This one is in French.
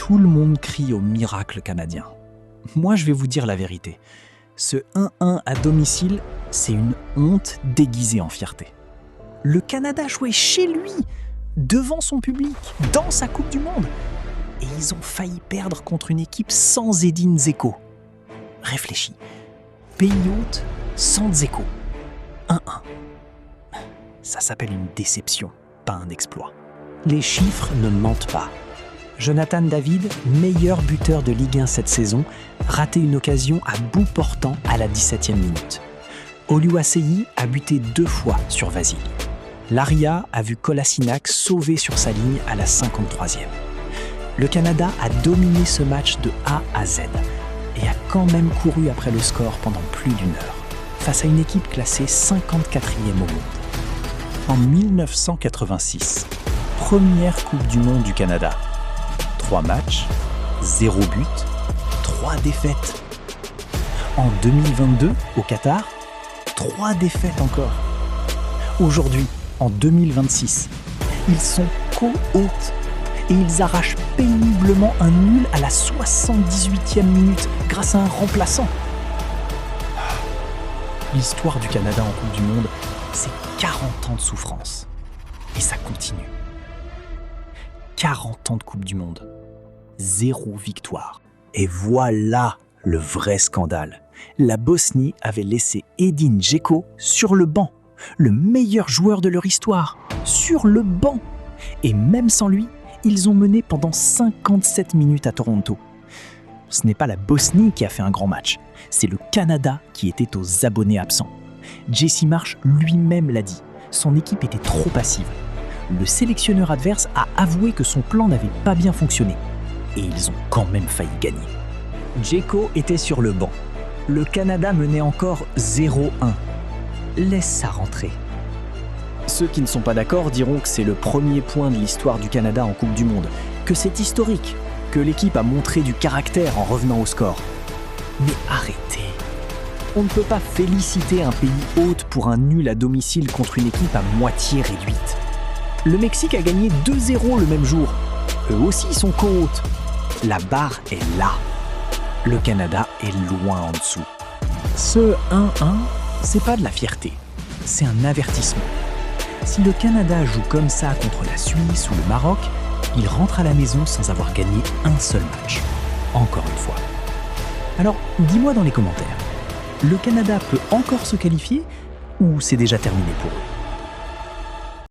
Tout le monde crie au miracle canadien. Moi, je vais vous dire la vérité. Ce 1-1 à domicile, c'est une honte déguisée en fierté. Le Canada jouait chez lui, devant son public, dans sa Coupe du Monde. Et ils ont failli perdre contre une équipe sans Edin Dzeko. Réfléchis. Pays hôte, sans Dzeko. 1-1. Ça s'appelle une déception, pas un exploit. Les chiffres ne mentent pas. Jonathan David, meilleur buteur de Ligue 1 cette saison, ratait une occasion à bout portant à la 17e minute. Oluwaseyi a buté 2 fois sur Vasile. Laria a vu Kolasinac sauver sur sa ligne à la 53e. Le Canada a dominé ce match de A à Z et a quand même couru après le score pendant plus d'1 heure, face à une équipe classée 54e au monde. En 1986, première Coupe du Monde du Canada. 3 matchs, 0 but, 3 défaites. En 2022, au Qatar, 3 défaites encore. Aujourd'hui, en 2026, ils sont co-hôtes et ils arrachent péniblement un nul à la 78e minute grâce à un remplaçant. L'histoire du Canada en Coupe du Monde, c'est 40 ans de souffrance. Et ça continue. 40 ans de Coupe du Monde. 0 victoire. Et voilà le vrai scandale. La Bosnie avait laissé Edin Dzeko sur le banc. Le meilleur joueur de leur histoire. Sur le banc. Et même sans lui, ils ont mené pendant 57 minutes à Toronto. Ce n'est pas la Bosnie qui a fait un grand match. C'est le Canada qui était aux abonnés absents. Jesse Marsh lui-même l'a dit. Son équipe était trop passive. Le sélectionneur adverse a avoué que son plan n'avait pas bien fonctionné. Et ils ont quand même failli gagner. Dzeko était sur le banc. Le Canada menait encore 0-1. Laisse ça rentrer. Ceux qui ne sont pas d'accord diront que c'est le premier point de l'histoire du Canada en Coupe du Monde, que c'est historique, que l'équipe a montré du caractère en revenant au score. Mais arrêtez. On ne peut pas féliciter un pays hôte pour un nul à domicile contre une équipe à moitié réduite. Le Mexique a gagné 2-0 le même jour. Eux aussi sont co-hôtes. La barre est là. Le Canada est loin en dessous. Ce 1-1, c'est pas de la fierté. C'est un avertissement. Si le Canada joue comme ça contre la Suisse ou le Maroc, il rentre à la maison sans avoir gagné un seul match. Encore une fois. Alors, dis-moi dans les commentaires, le Canada peut encore se qualifier ou c'est déjà terminé pour eux ?